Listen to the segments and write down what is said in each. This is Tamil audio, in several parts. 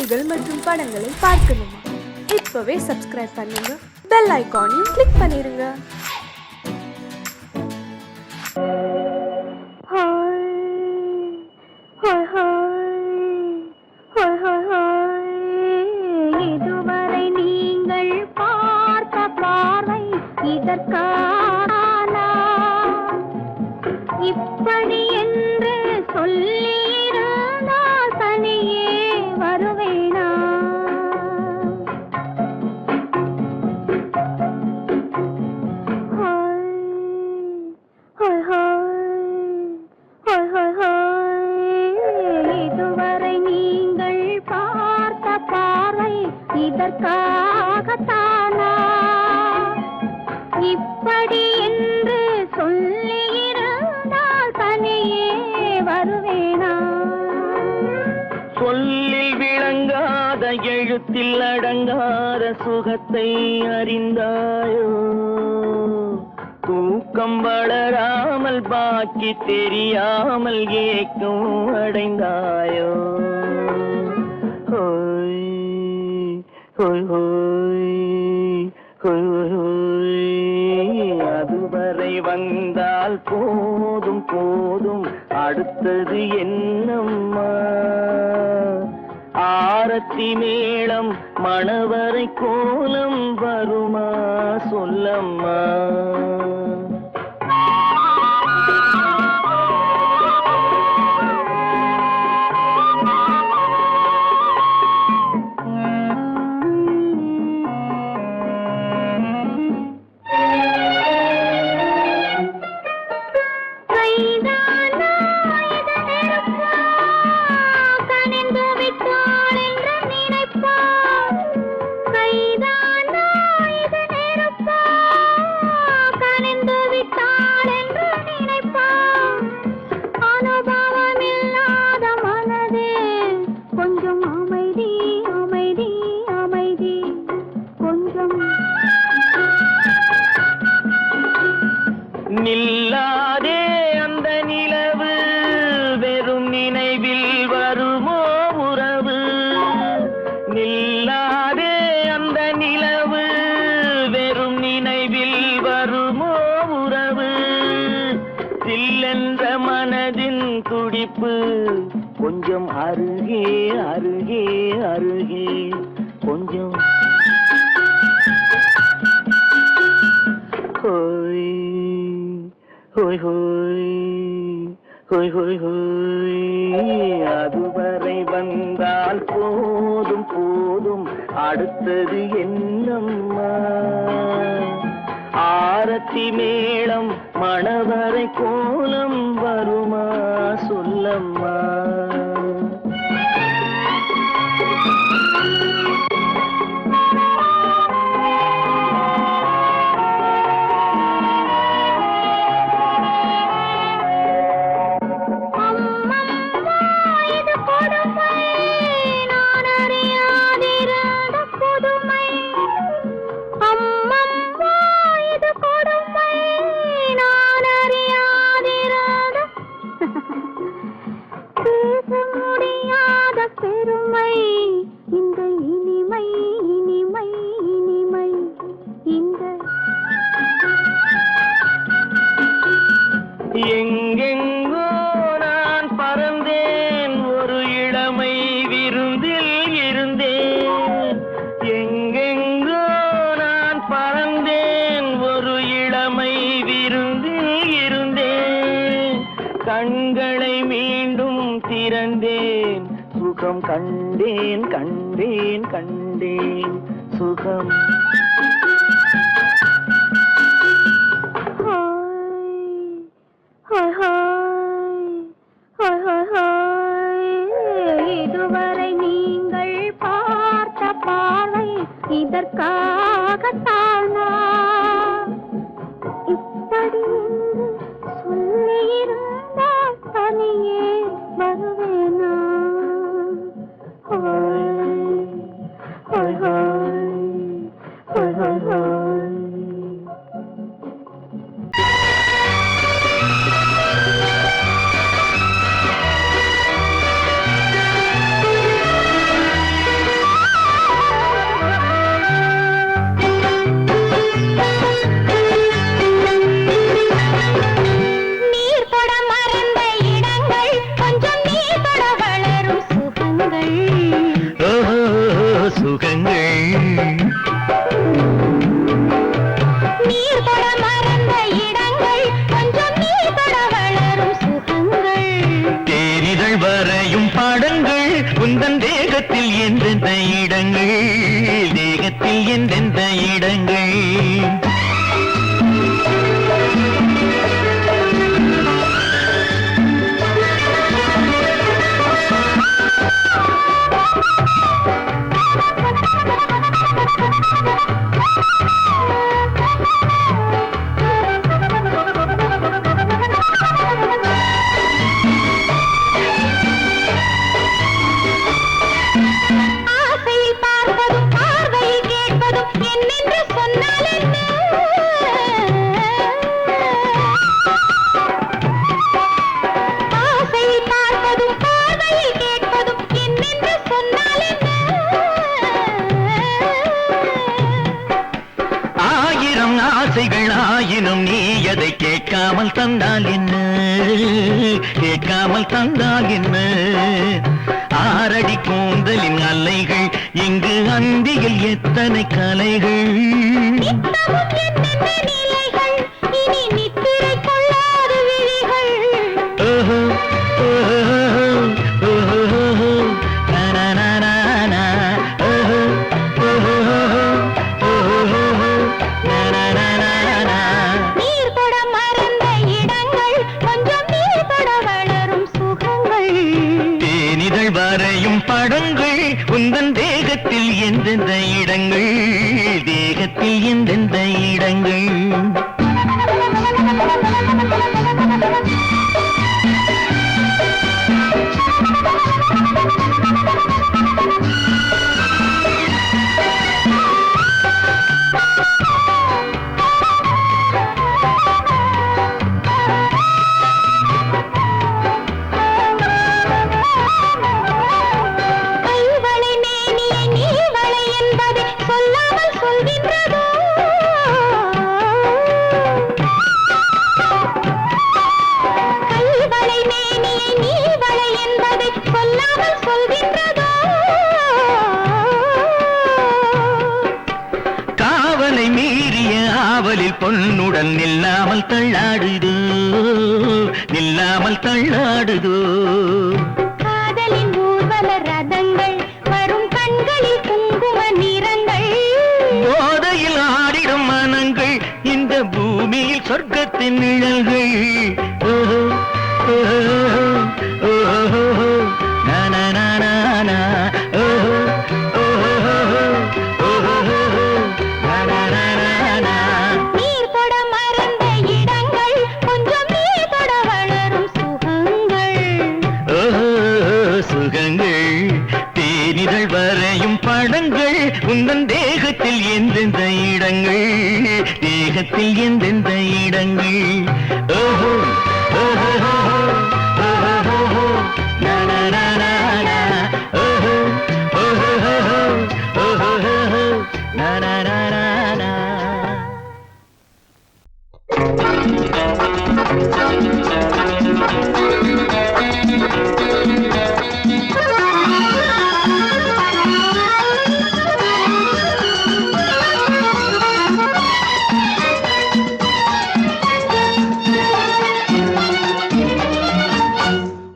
செய்திகள் மற்றும் படங்களை பார்க்கணுமா? இப்பவே சப்ஸ்கிரைப் பண்ணுங்க, பெல் ஐகானையும் கிளிக் பண்ணிருங்க. இதுவரை நீங்கள் பார்த்த பார்வை இதற்கானா? இப்படி என்று சொல்லியிருந்தால் தனியே வருவேனா? இதுவரை நீங்கள் பார்த்த பார்வை இதற்காகத்தானா? இப்படி என்று சொல்லியிருந்தால் தனியே வருவேனா? சொல்லில் விளங்காத எழுத்தில் அடங்காத சுகத்தை அறிந்தாயோ? தூக்கம் வளராமல் பாக்கி தெரியாமல் ஏக்கம் அடைந்தாயோ? ஹோய் ஹோய் ஹோய் ஹோய் ஹோய். அதுவரை வந்தால் போதும் போதும், அடுத்தது என்னம்மா? ஆரத்தி மேளம் மணவரை கோலம் வருமா சொல்லம்மா? நில்லாதே அந்த நிலவு, வெறும் நினைவில் வருமோ உறவு? நில்லாதே அந்த நிலவு, வெறும் நினைவில் வருமோ உறவு? சில்லென்ற மனதின் துடிப்பு கொஞ்சம் அருகே அருகே அருகே கொஞ்சம். ஹோய் ஹோய் ஹோய் ஹோய் ஹோய் ஹோய். அதுவரை வந்தால் போதும் போதும், அடுத்தது என்னம்மா? ஆரத்தி மேளம் மணவரை கோலம் வருமா சொல்லம்மா? பெருமை இந்த இனிமை இனிமை இனிமை இந்த. எங்கெங்கோ நான் பறந்தேன், ஒரு இளமை விருந்தில் இருந்தேன். எங்கெங்கோ நான் பறந்தேன், ஒரு இளமை விருந்தில் இருந்தேன். கண்களை மீண்டும் திறந்தேன், சுகம் கண்டேன் கண்டேன் கண்டேன் சுகம். இதுவரை நீங்கள் பார்த்த பார்வை இதற்காகத்தானா? இப்படி என்று சொல்லியிருந்தால் தனியே வருவேனா? சுகங்கள் நீர் தொட மறந்த இடங்கள் கொஞ்சம் நீர் தொட வளரும் சுகங்கள் தேரிதழ் வரையும் பாடங்கள் உந்தன் தேகத்தில் எந்தெந்த இடங்கள் தேகத்தில் எந்தெந்த இடங்கள் ஆசையில் பார்ப்பதும் பார்வையில் கேட்பதும் என்னென்று சொன்னால் என்ன ஆசையில் பார்ப்பதும் பார்வையில் கேட்பதும் என்னென்று சொன்னால் என்ன ஆயிரம் ஆசைகள் ஆயினும் நீ அதை கேட்காமல் தந்தால் என்ன கேட்காமல் தந்தால் என்ன ஆரடி கூந்தலின் அலைகள் இங்கு அந்தியில் எத்தனை கலைகள் நித்தமும் என்னென்ன நிலைகள் இனி நித்திரை கொள்ளாத விழிகள் ஓஹோ, ஓஹோ, ஓஹோ, நனனனன, ஓஹோ, ஓஹோ, ஓஹோ, நனனனன. நீர் தொட மறந்த இடங்கள் கொஞ்சம் நீர் தொட வளரும் சுகங்கள் தேனிதழ் வரையும் படங்கள் உந்தன் தேகத்தில் எந்தெந்த இடங்கள் தேகத்தில் எந்தெந்த இடங்கள் கைவளை மேனியை நீவளை என்பதை சொல்லாமல் சொல்கின்றதோ கைவளை மேனியை நீவளை என்பதை சொல்லாமல் சொல்கின்றதோ காவலை மீறிய ஆவலில் பொன்னுடன் நில்லாமல் தள்ளாடுதோ நில்லாமல் தள்ளாடுதோ காதலின் ஊர்வல ரதங்கள் வரும் கண்களில் குங்கும நிறங்கள் போதையில் ஆடிடும் மனங்கள் இந்த பூமியில் சொர்க்கத்தின் நிழல்கள் ஓஹோ, ஓஹோ, ஓஹோ, நனனனன, ஓஹோ, ஓஹோ, ஓஹோ, நனனனன. நீர் தொட மறந்த இடங்கள் கொஞ்சம் நீர் தொட வளரும் சுகங்கள் ஓஹோ, சுகங்கள் தேனிதழ் வரையும் படங்கள் உந்தன் தேகத்தில் எந்தெந்த இடங்கள் தேகத்தில் எந்தெந்த இடங்கள் ஓஹோ, ஓஹோ, ஓஹோ, நனனனன, ஓஹோ, ஓஹோ, ஓஹோ, நனனனன.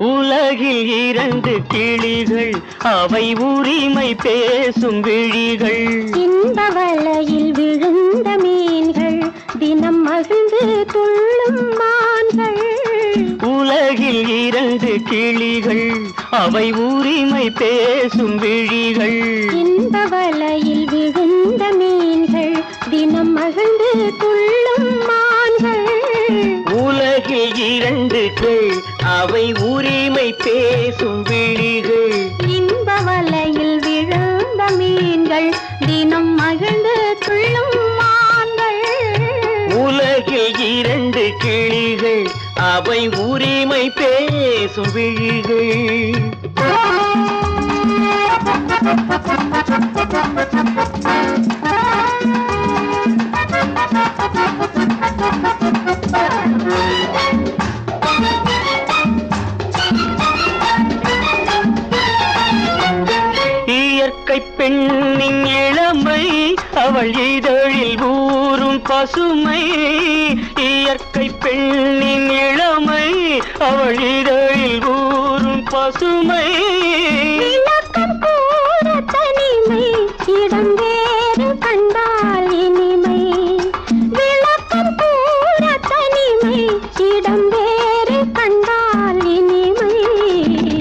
உலகில் இரண்டு கிளிகள் அவை உரிமை பேசும் விழிகள் இந்த வலையில் விழுந்த மீன்கள் தினம் மகிழ்ந்து துள்ளும் மான்கள் உலகில் இரண்டு கிளிகள் அவை உரிமை பேசும் விழிகள் இந்த வலையில் விழுந்த மீன்கள் தினம் மகிழ்ந்து துள்ளும் மான்கள் உலகில் இரண்டு கிள் அவை உரிமை பேசும் விழிகள் இன்ப வலையில் விழுந்த மீன்கள் தினம் மகிழ்ந்து துள்ளும் மான்கள் உலகில் இரண்டு கிளிகள் அவை உரிமை பேசும் விழிகள் இயற்கை பெண்ணின் இளமை அவள் இதழில் ஊறும் பசுமை இயற்கை பெண்ணின் இளமை அவள் இதழில் ஊறும் பசுமை விளக்கம் கூற தனிமை இடம் வேறு கண்டால் இனிமை விளக்கம் கூற தனிமை இடம் வேறு கண்டால் இனிமை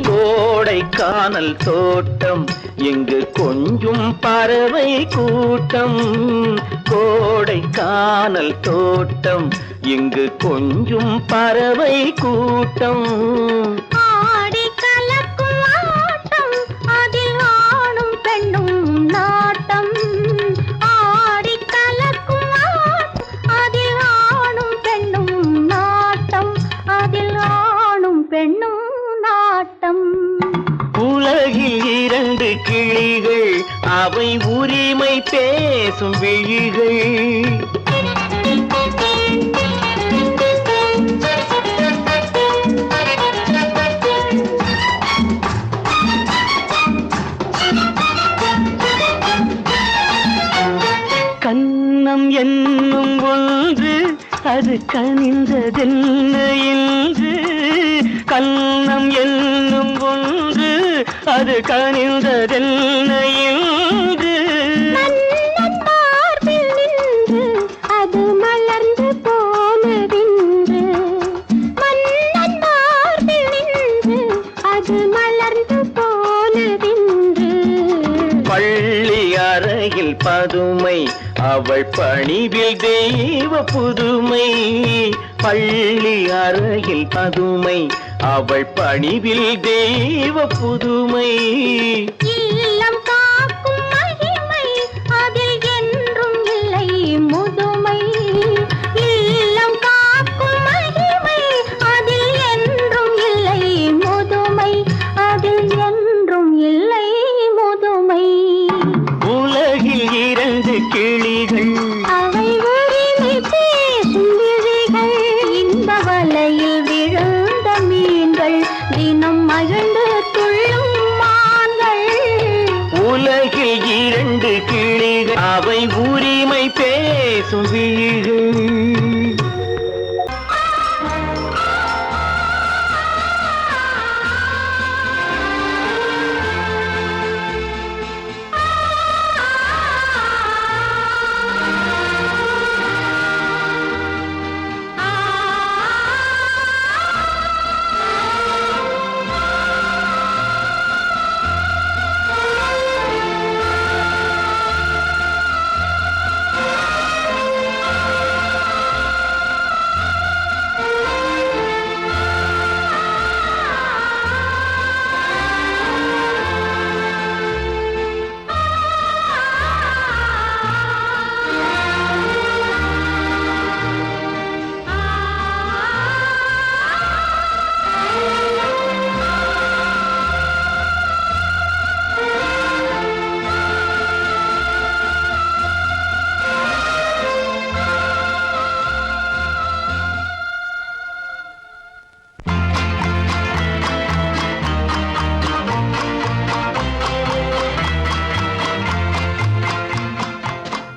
கோடைக்கானல் தோட்டம் எங்கு கொஞ்சும் பறவை கூட்டம் கோடைக்கானல் தோட்டம் எங்கு கொஞ்சும் பறவை கூட்டம் ஆடி கலக்கும் ஆட்டம் அதில் ஆணும் பெண்ணும் நாட்டம் ஆடி கலக்கும் ஆட்டம் அதில் ஆணும் பெண்ணும் நாட்டம் அதில் ஆணும் பெண்ணும் நாட்டம் உலகில் இரண்டு கிளிகள் அவை உரிமை பேசும் விழிகள் கன்னம் என்னும் ஒன்று அது கனிந்ததென்ன என்று கன்னம் என்னும் ஒன்று அது கனிந்ததென்ன என்று மன்னன் மார்பில் நின்று அது மலர்ந்து போனதென்று மன்னன் மார்பில் நின்று அது மலர்ந்து போனதென்று பள்ளி அறையில் பதுமை அவள் பணிவில் தெய்வ புதுமை பள்ளி அறையில் பதுமை அவள் பணிவில் தெய்வ புதுமை இல்லம் காக்கும் மகிமை அதில் என்றும் இல்லை முதுமை இல்லம் காக்கும் மகிமை அதில் என்றும் இல்லை முதுமை அதில் என்றும் இல்லை முதுமை உலகில் இரண்டு கிளிகள் அவை உரிமை பேசும் விழிகள் இந்த வலையில் விழுந்த மீன்கள் தினம் மகிழ்ந்து துள்ளும் மான்கள் உலகில் இரண்டு கிளிகள் அவை உரிமை பேசும் விழிகள்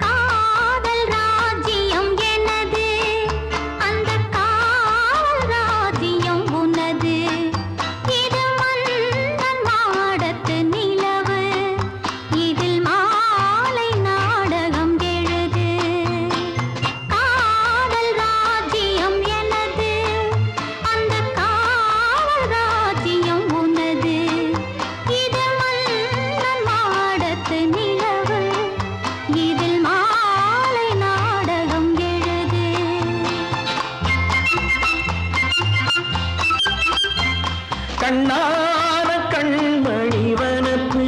காதல் ராஜ்யம் எனது அந்த காதல் ராஜ்யம் உனது இது மன்னன் மாடத்து நிலவு இதில் மாலை நாடகம் எழுது காதல் ராஜ்யம் எனது அந்த காதல் ராஜ்யம் உனது இது மன்னன் மாடத்து நிலவு இதில் மாலை நாடகம் எழுது கண்ணான கண்மணி வனப்பு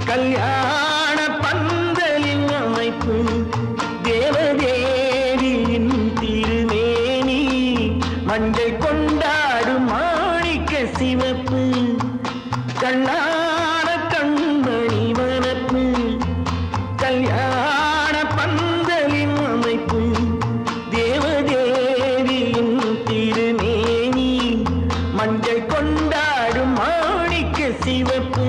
கல்யாண பந்தலின் அமைப்பு தேவதேவியின் திருமேனி மஞ்சள் கொண்டாடும் மாணிக்க சிவப்பு கண்ணான கண்மணி வனப்பு கல்யாண பந்தலின் அமைப்பு தேவதேவியின் திருமேனி மஞ்சள் கொண்டாடும் மாணிக்க சிவப்பு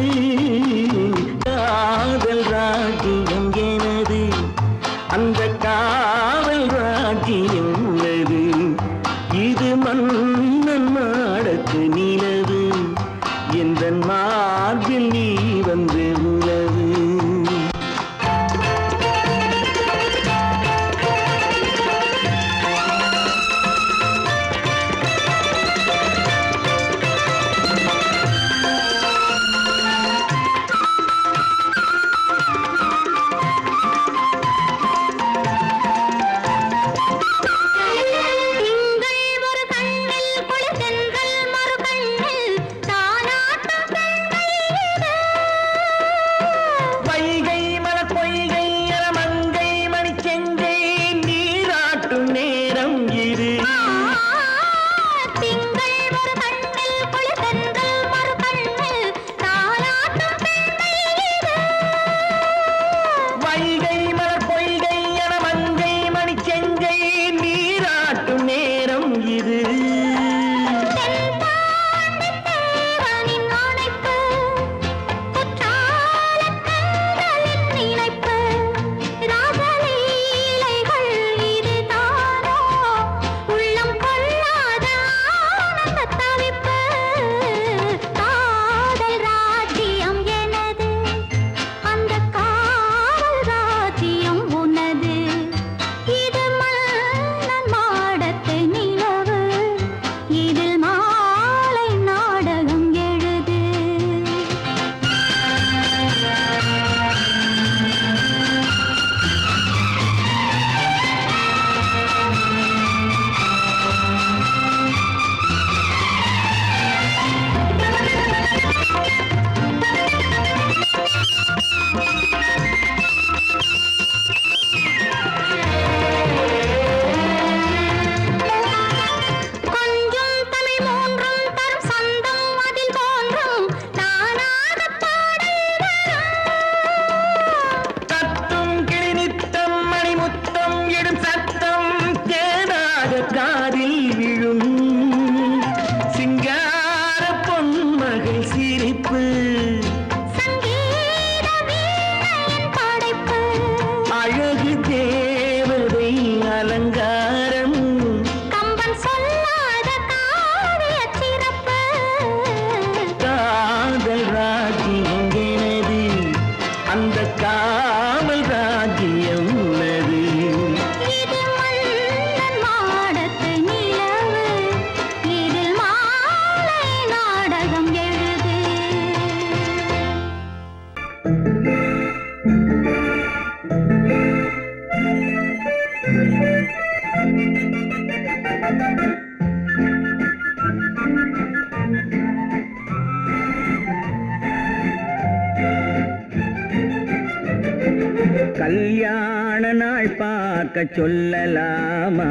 கல்யாண நாள் பார்க்க சொல்லலாமா,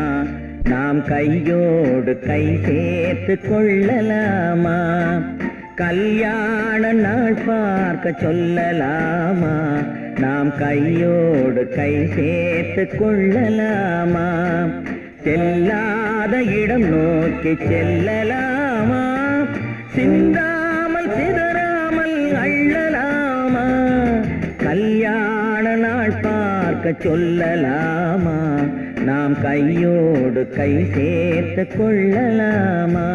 நாம் கையோடு கை சேர்த்து கொள்ளலாமா. கல்யாண நாள் பார்க்க சொல்லலாமா, நாம் கையோடு கை சேர்த்து கொள்ளலாமா. செல்லாத இடம் நோக்கி செல்லலாமா, சிந்தாமல் சிதறாமல் அள்ளலாமா. கல்யாண நாள் பார்க்க சொல்லலாமா, நாம் கையோடு கை சேர்த்து கொள்ளலாமா.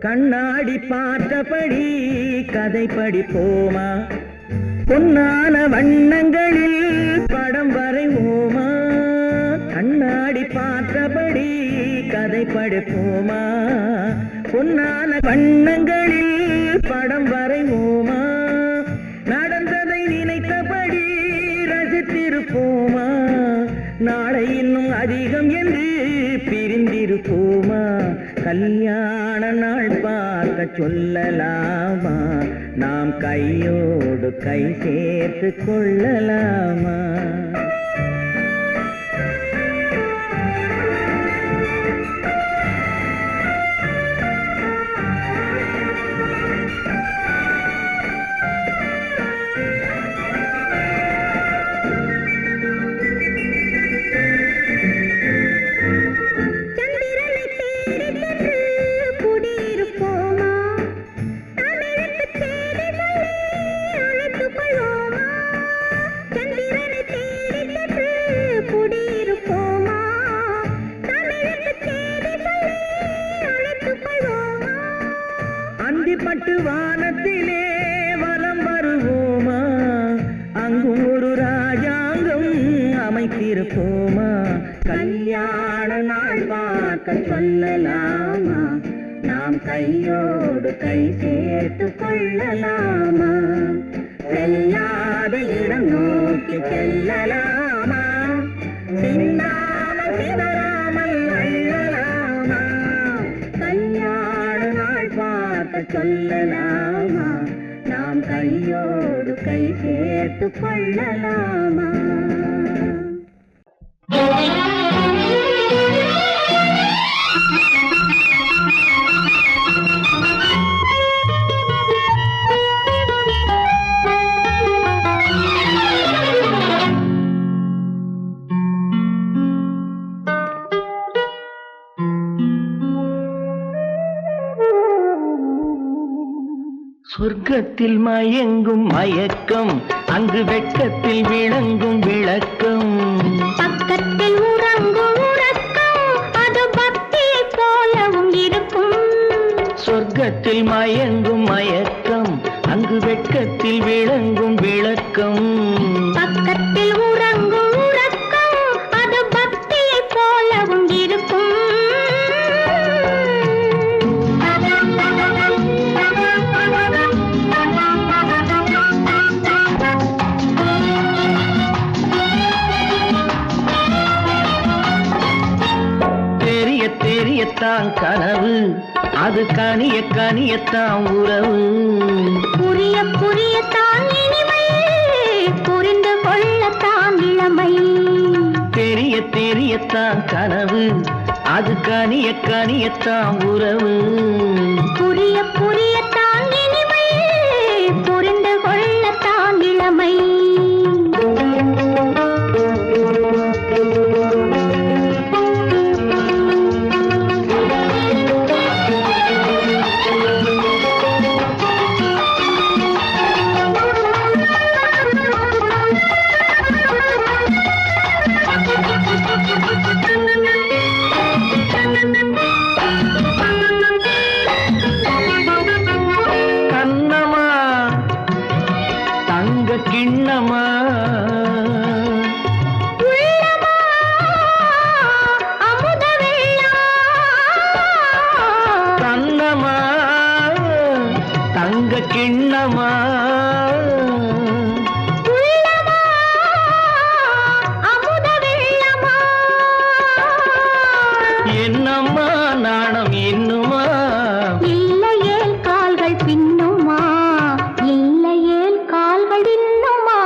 கண்ணாடி பார்த்தபடி கதை படிப்போமா, பொன்னான வண்ணங்களில் படம் வரைவோமா. கண்ணாடி பார்த்தபடி கதை படிப்போமா, பொன்னான வண்ணங்களில் படம் வரைவோமா. நடந்ததை நினைத்தபடி ரசித்திருப்போமா, நாளை இன்னும் அதிகம் என்று பிரிந்திருப்போமா. கல்யாண நாள் பார்க்க சொல்லலாமா, நாம் கையோடு கை சேர்த்து கொள்ளலாமா. பட்டு வானத்திலே வலம் வருவோமா, அங்கும் ஒரு ராஜாங்கம் அமைத்திருப்போமா. கல்யாண நாள் பார்க்க சொல்லலாமா, நாம் கையோடு கை சேர்த்து கொள்ளலாமா. செல்லாத இடம் நோக்கி செல்லலாமா, சிந்தாமல் சிதறாமல் அள்ளலாமா. கல்யாண நாள் பார்க்க சொல்லலாமா, நாம் கையோடு கை சேர்த்து கொள்ளலாமா. சொர்க்கத்தில் மயங்கும் மயக்கம், அங்கு வெட்கத்தில் விளங்கும் விளக்கம். பக்கத்தில் உறங்கும் உறக்கம், அது பக்தியை போலவும் இருக்கும். சொர்க்கத்தில் மயங்கும் மயக்கம் அங்கு வெட்கத்தில் விளங்கும் விளக்கம் பக்கத்தில் உறங்கும் உறக்கம் அது பக்தியை போலவும் இருக்கும். தெரிய தெரியத்தான் கனவு அது கனிய கனியத்தான் உறவு புரிய புரியத்தான் இனிமை புரிந்து கொள்ளத்தான் இளமை. தெரிய தெரியத்தான் கனவு அது கனிய கனியத்தான் உறவு புரிய புரியத்தான் இனிமை புரிந்து கொள்ளத்தான் இளமை. கண்ணமா தங்க கிண்ணமா உள்ளமா அமுத வெள்ளம். கண்ணமா தங்க கிண்ணமா உள்ளமா அமுத வெள்ளமா. என்னம்மா நாணம் இன்னுமா இல்லையேல் கால்கள் பின்னுமா இல்லையேல் கால்கள் இன்னுமா.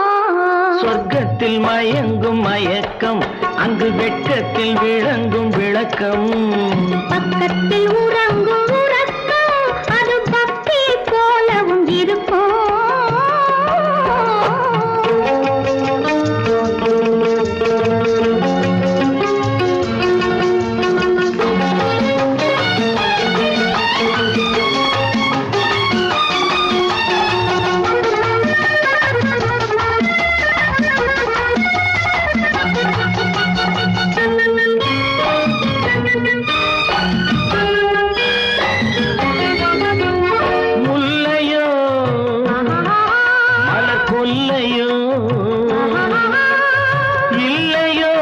சொர்க்கத்தில் மயங்கும் மயக்கம் அங்கு வெட்கத்தில் விளங்கும் விளக்கம் பக்கத்தில் உறங்கும் உறக்கம் அது பக்தி போலவும் இருக்கும். முல்லையோ மலர் கொல்லையோ இல்லையோ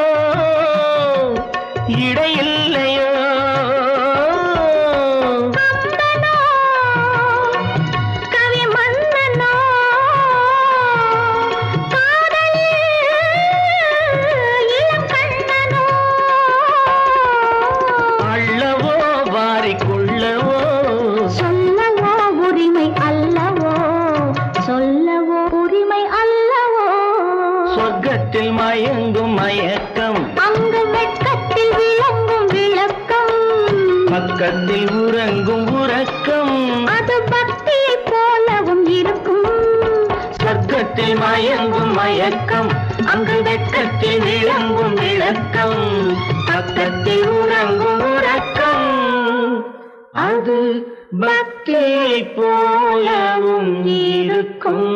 இடையில்லையோ கவி மன்னனோ காதலில் இளம் கண்ணனோ. அள்ளவோ வாரிக்கொள்ளவோ சொல்லவோ உரிமை அல்லவோ சொல்லவோ உரிமை அல்லவோ. சொர்க்கத்தில் மயங்கும் மயக்கம் அங்கு வெட்கத்தில் விளங்கும் விளக்கம் பக்கத்தில் உறங்கும் உறக்கம் அது பக்தியை போலவும் இருக்கும். சொர்க்கத்தில் மயங்கும் மயக்கம் அங்கு வெட்கத்தில் விளங்கும் விளக்கம் பக்கத்தில் உறங்கும் உறக்கம் அது பக்தியை போலவும் இருக்கும்.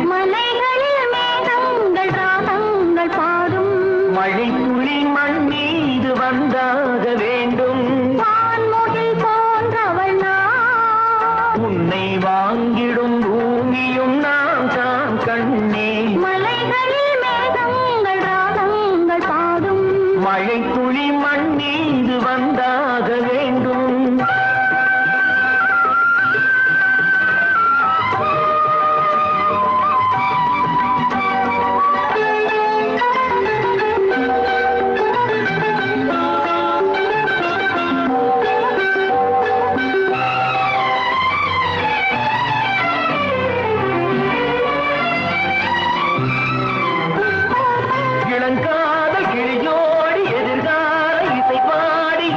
மலைகளில் மேகங்கள் ராகங்கள் பாடும் மழை துளி மண் மீது வந்தாக வேண்டும் வான்முகில் போன்றவள் நான். உன்னை வாங்கிடும் பூமியும் நான் தான் கண்ணே மலைகளில் மேகங்கள் ராகங்கள் பாடும் மழை துளி மண் மீது வந்தாக வேண்டும் இளங்காதல் கிளியோடி எதிர்கால இசை பாடி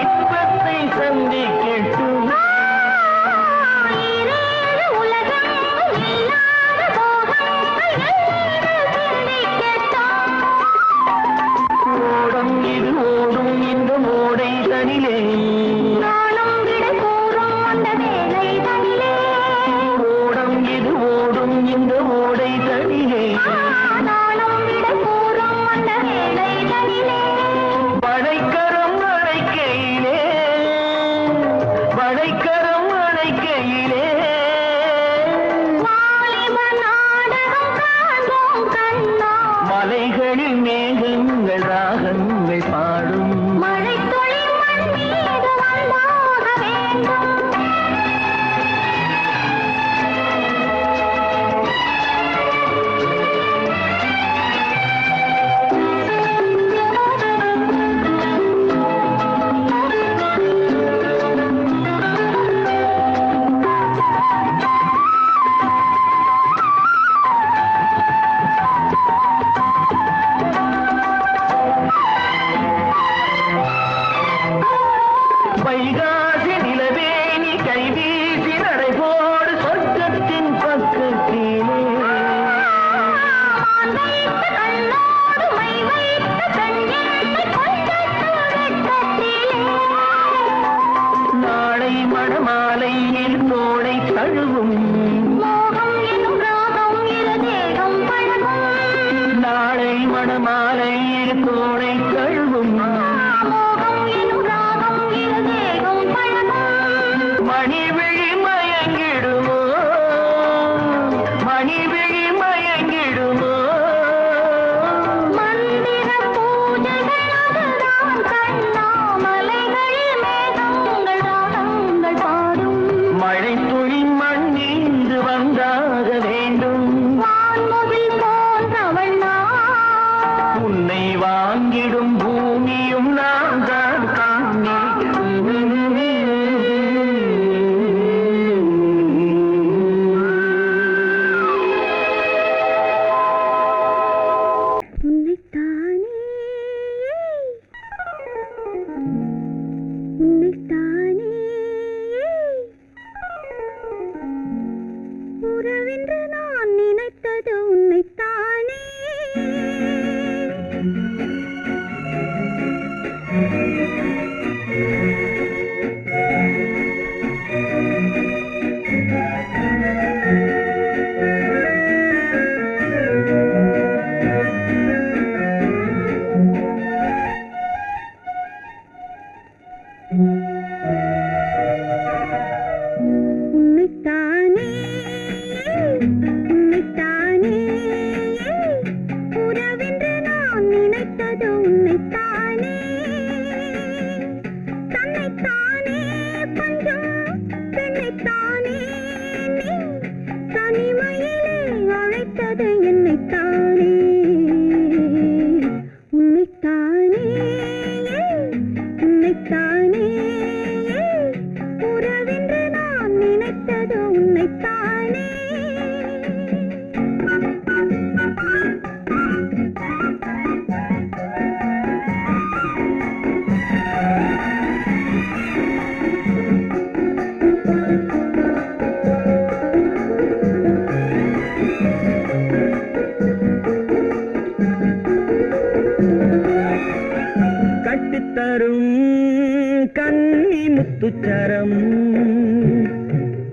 முத்துச்சரம்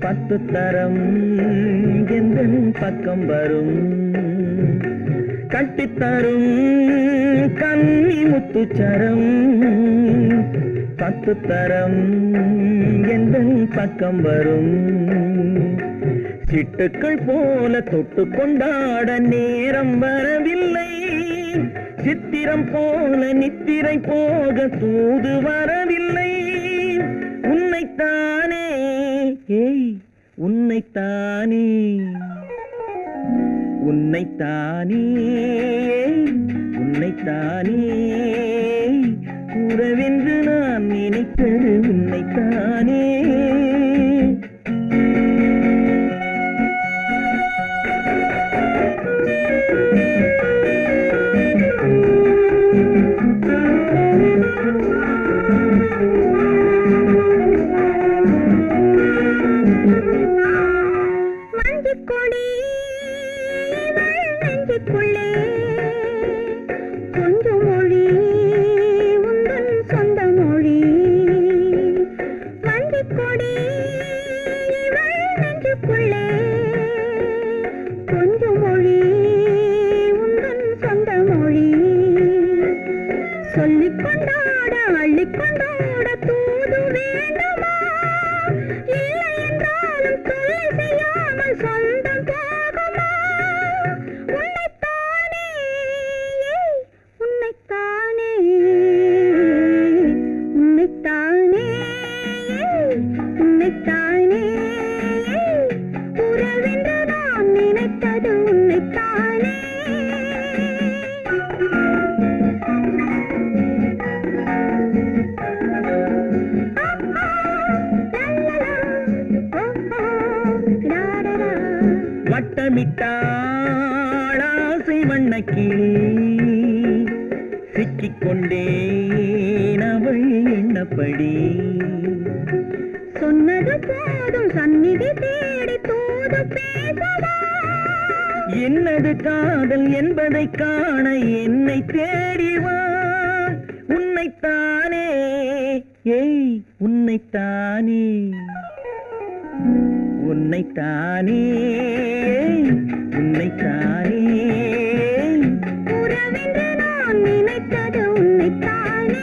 10 தரம் எந்தன் பக்கம் வரும் கட்டித்தரும் கன்னி முத்துச்சரம் 10 தரம் எந்தன் பக்கம் வரும் சிட்டுக்கள் போல தொட்டு கொண்டாட நேரம் வரவில்லை சித்திரம் போல நித்திரை போக தூது வரவில்லை உன்னைத்தானே ஏய் உன்னைத்தானே உன்னைத்தானே உன்னைத்தானே உறவென்று நான் நினைத்தது உன்னைத்தானே வட்டமிட்டாளாசை வண்ணக்கிளி சிக்கிக்கொண்டேன் அவள் எண்ணப்படி சொன்னது போதும் சந்நிதி தேடி தூது பேசவா என்னது காதல் என்பதை காண என்னை தேடிவா உன்னைத்தானே ஏய் உன்னைத்தானே உன்னைத்தானே உன்னைத்தானே உறவென்று நான் நினைத்தது உன்னைத்தானே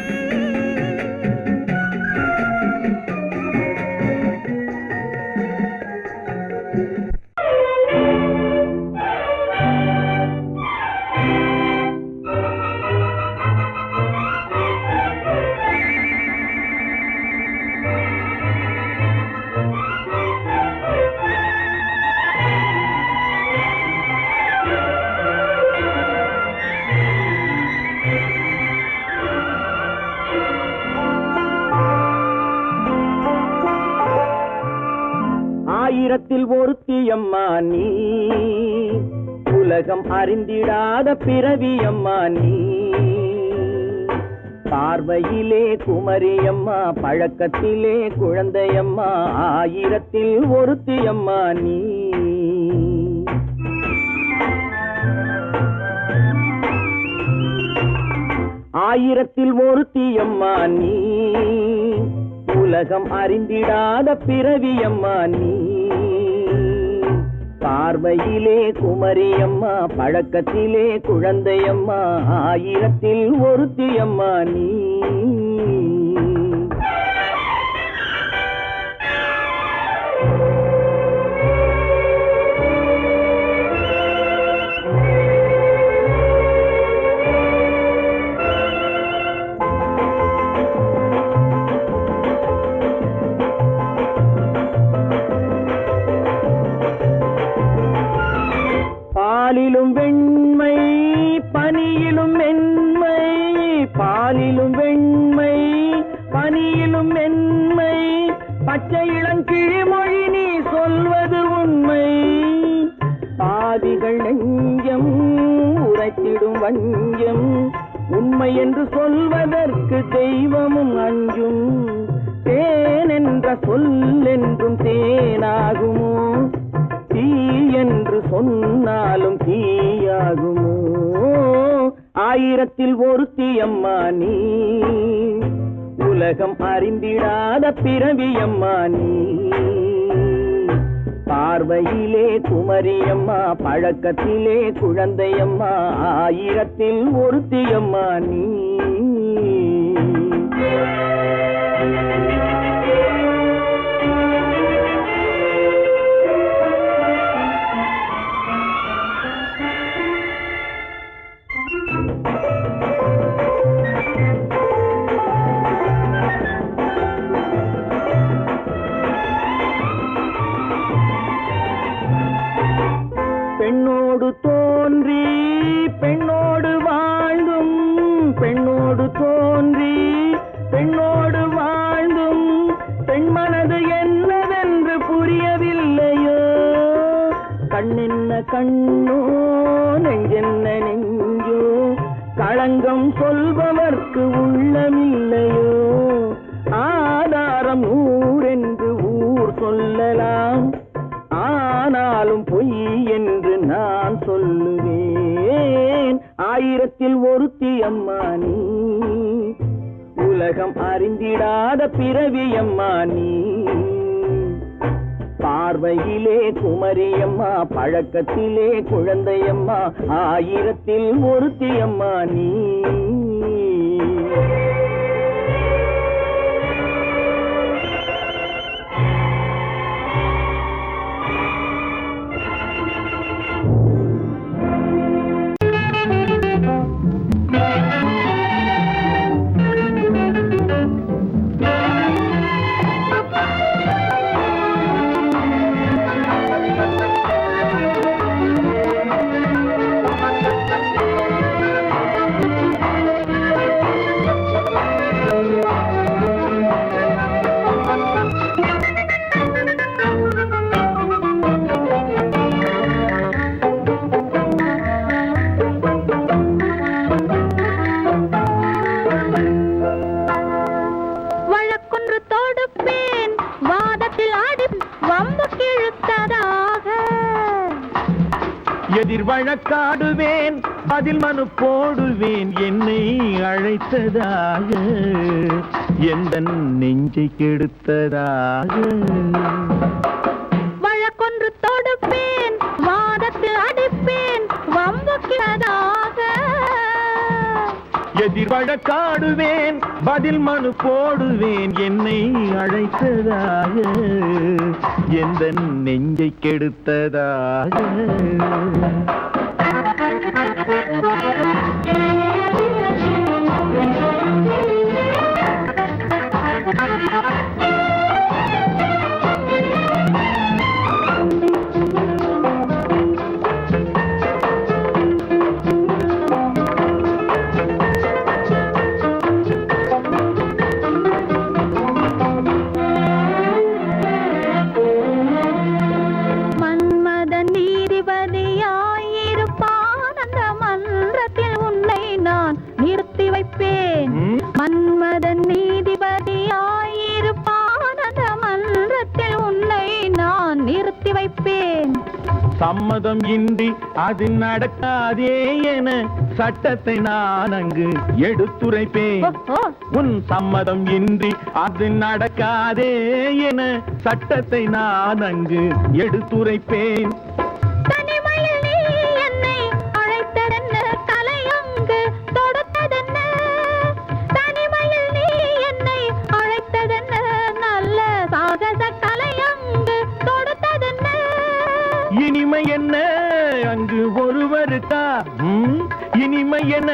ஆயிரத்தில் ஒருத்தியம்மா நீ உலகம் அறிந்திடாத பிறவியம்மா நீ பார்வையிலே குமரியம்மா பழக்கத்திலே குழந்தையம்மா ஆயிரத்தில் ஒருத்தியம்மா நீ ஆயிரத்தில் ஒருத்தியம்மா நீ உலகம் அறிந்திடாத பிறவியம்மா நீ பார்வையிலே குமரியம்மா பழக்கத்திலே குழந்தையம்மா ஆயிரத்தில் ஒருத்தியம்மா நீ பாலிலும் வெண்மை பனியிலும் மென்மை பாலிலும் வெண்மை பனியிலும் மென்மை பச்சை இளங்கிழிமொழி நீ சொல்வது உண்மை பாதிகள் நெஞ்சம் உரைத்திடும் வஞ்சம் உண்மை என்று சொல்வதற்கு தெய்வமும் அஞ்சும் தேன் என்ற சொல் என்றும் தேனாகுமோ தீ என்று சொன்னாலும் தீயாகுமோ ஆயிரத்தில் ஒருத்தியம்மா நீ உலகம் அறிந்திடாத பிறவியம்மா நீ. பார்வையிலே குமரியம்மா, பழக்கத்திலே குழந்தையம்மா, ஆயிரத்தில் ஒருத்தியம்மா நீ. பெண்ணோடு தோன்றி பெண்ணோடு வாழ்ந்தும், பெண்ணோடு தோன்றி பெண்ணோடு வாழ்ந்தும், பெண்மனது என்னவென்று புரியவில்லையோ. கண்ணென்ன கண்ணோ, நெஞ்சென்ன நெஞ்சோ, களங்கம் சொல்பவர்க்கு உள்ளமில்லையோ. ஆதாரம் ஊரென்று ஊர் சொல்லலாம், ஆனாலும் பொய் என்று நான் சொல்லுவேன். ஆயிரத்தில் ஒருத்தி அம்மா நீ. உலகம் அறிந்திடாத பிறவியம்மா நீ. பார்வையிலே குமரியம்மா, பழக்கத்திலே குழந்தையம்மா, ஆயிரத்தில் ஒருத்தி அம்மா நீ. எதிர் வழக்காடுவேன், அதில் மனு போடுவேன், என்னை அழைத்ததாக, எந்த நெஞ்சை கெடுத்ததாக. வழக்கொன்று தொடுப்பேன், வாதத்தில் அடிப்பேன், வம்புக்கிறதாக. எதிர் வழக்காடுவேன், பதில் மனு போடுவேன், என்னை அழைத்ததாக, எந்த நெஞ்சை கெடுத்ததாக. மன்மதன் நீதிபதியாயிருப்பான், அந்த மன்றத்தில் உன்னை நான் நிறுத்தி வைப்பேன். சம்மதம் இன்றி அது நடக்காதே என சட்டத்தை நான் அங்கு எடுத்துரைப்பேன். உன் சம்மதம் இன்றி அது நடக்காதே என சட்டத்தை நான் அங்கு எடுத்துரைப்பேன். இனிமை என்ன அங்கு ஒருவருக்கா, இனிமை என்ன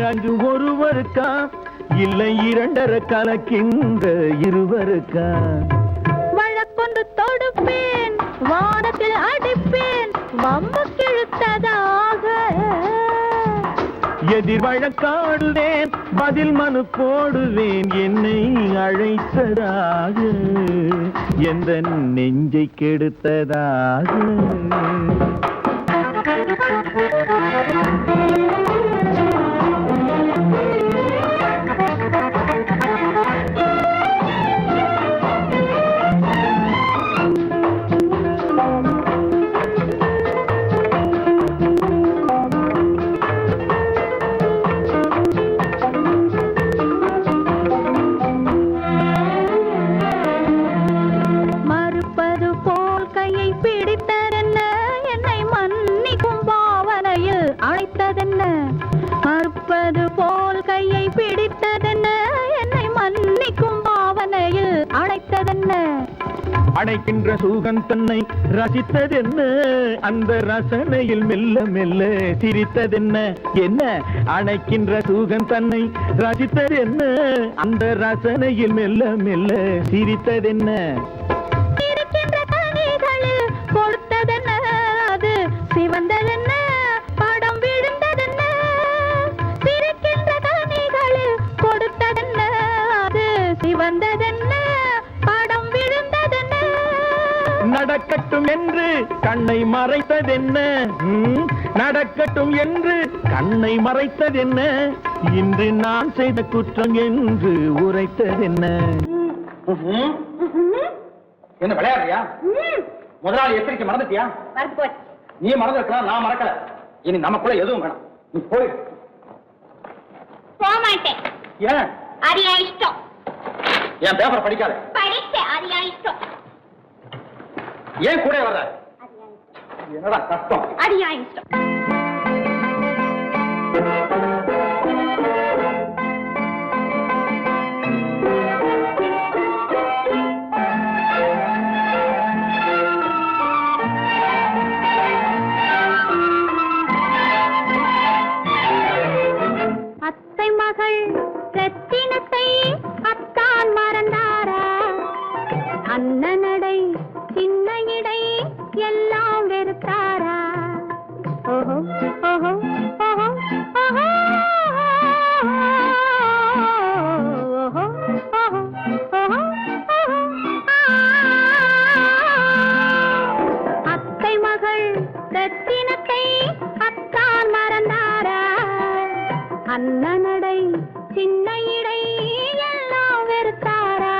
அங்கு ஒருவருக்கா, இல்லை இரண்டர கலக்கின்ற இருவருக்கா. வழக்கொன்று தொடுப்பேன், வானத்தில் அடிப்பேன், வம்பு கிழுத்ததாக. எதிர் வழக்காடுவேன், பதில் மனு போடுவேன், என்னை அழைத்ததாக, எந்த நெஞ்சை கெடுத்ததாக. அடைக்கின்ற சூகன் தன்னை ரசித்ததென்ன, அந்த ரசனையில் மெல்ல மெல்ல சிரித்ததென்ன. என்ன அணைக்கின்ற சூகன் தன்னை ரசித்ததென்ன, அந்த ரசனையில் மெல்ல மெல்ல சிரித்ததென்ன. இருக்கின்ற கனிகளில் கொடுத்ததென்ன, அது சிவந்ததென்ன, படம் விழுந்ததென்ன. இருக்கின்ற கனிகளில் கொடுத்ததென்ன, அது சிவந்ததென்ன, படம் விழுந்ததென்ன. நடக்கட்டும் என்று கண்ணை மறைத்ததென்ன, நடக்கட்டும் என்று கண்ணை மறைத்ததென்ன, இன்று நான் செய்த குற்றம் என்று உரைத்ததென்ன. என்ன விளையாடுறியா? முதலாளி எச்சரிக்கை மறந்துட்டியா? நீ மறந்துருக்கலாம், நான் மறக்கல. இனி நமக்குள்ள எதுவும் வேணாம், நீ போய். போக மாட்டேன். ஏன்? அரியா இஷ்டம். என் பேப்பர் படிக்காத. படிச்சேன், அரியா இஷ்டம். ஏன் கூட வர்ற? என்னடா கஷ்டம்? அரியா இஷ்டம். அத்தை மகள் ரத்தினத்தை அத்தான் மறந்தாரா, அண்ணனடை சின்ன இடை எல்லாம் வெறுத்தாரா. ஓஹோ ஓஹோ ஓஹோ ஓஹோ ஓஹோ ஓஹோ அத்தை மகள் ரத்தினத்தை அத்தான் மறந்தாரா, அண்ணனடை சின்ன இடை எல்லாம் வெறுத்தாரா.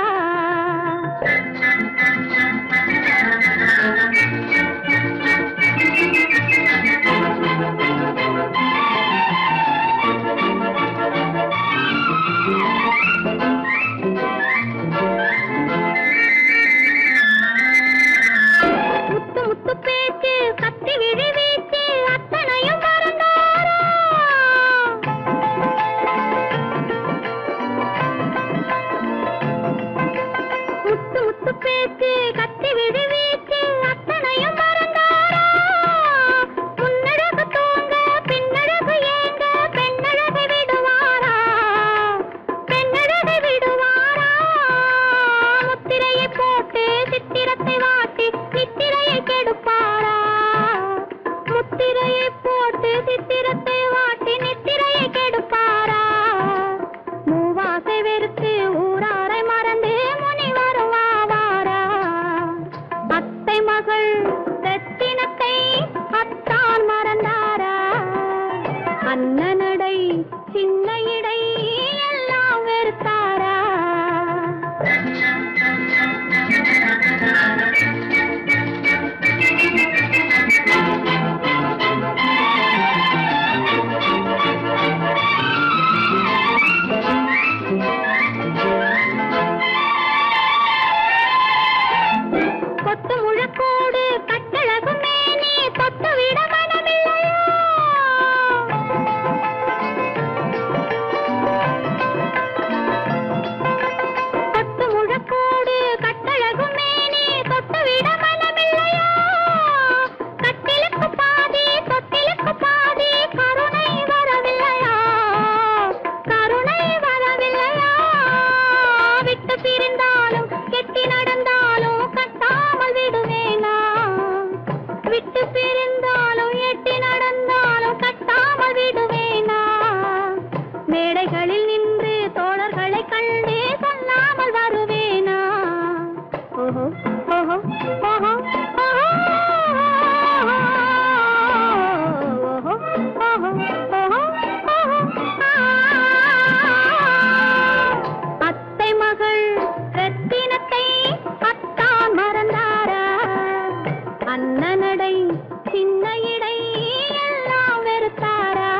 முத்து முத்து பேச்சு கத்தி விழி வீச்சு அத்தனையும் மறந்தாரா. முத்து முத்து பேச்சு கத்தி விழி வீச்சு அத்தனையும் மறந்தாரா. முன்னழகு தூங்க பின்னழகு ஏங்க பெண்ணழகை விடுவாரா, பெண்ணழகை விடுவாரா. முத்திரையை போட்டு சித்திரத்தை வாட்டி நித்திரையை கெடுப்பாரா, முத்திரையை போட்டு சித்திரத்தை வாட்டி நித்திரையை கெடுப்பாரா. மூவாசை வெறுத்து ஊராரை மறந்து முனி வருவாரா. அத்தை மகள் ரத்தினத்தை அத்தான் மறந்தாரா, அண்ணனடை சின்ன இடை எல்லாம் வெறுத்தாரா. கொத்து முழக்கோடு கட்டழகு மேனி தொட்டு விட மனமில்லையா. கொத்து முழக்கோடு கட்டழகு மேனி தொட்டு விட மனமில்லையா. கட்டிலுக்கு பாதி தொட்டிலுக்கு பாதி கருணை வரவில்லையா, கருணை வரவில்லையா. விட்டு பிரிந்தாலும் கெட்டி நடந்தாலும் கட்டாமல் விடுவேனா, விட்டு பிரிந்தாலும் எட்டி நடந்தாலும் கட்டாமல் விடுவேனா. மேடைகளில் நின்று தோழர்களை கண்டு சொல்லாமல் வருவேனா. ஓஹோ ஓஹோ ஓஹோ ஓஹோ ஓஹோ ஓஹோ அத்தை மகள் ரத்தினத்தை அத்தான் மறந்தாரா, அண்ணனடை சின்ன இடை எல்லாம் வெறுத்தாரா.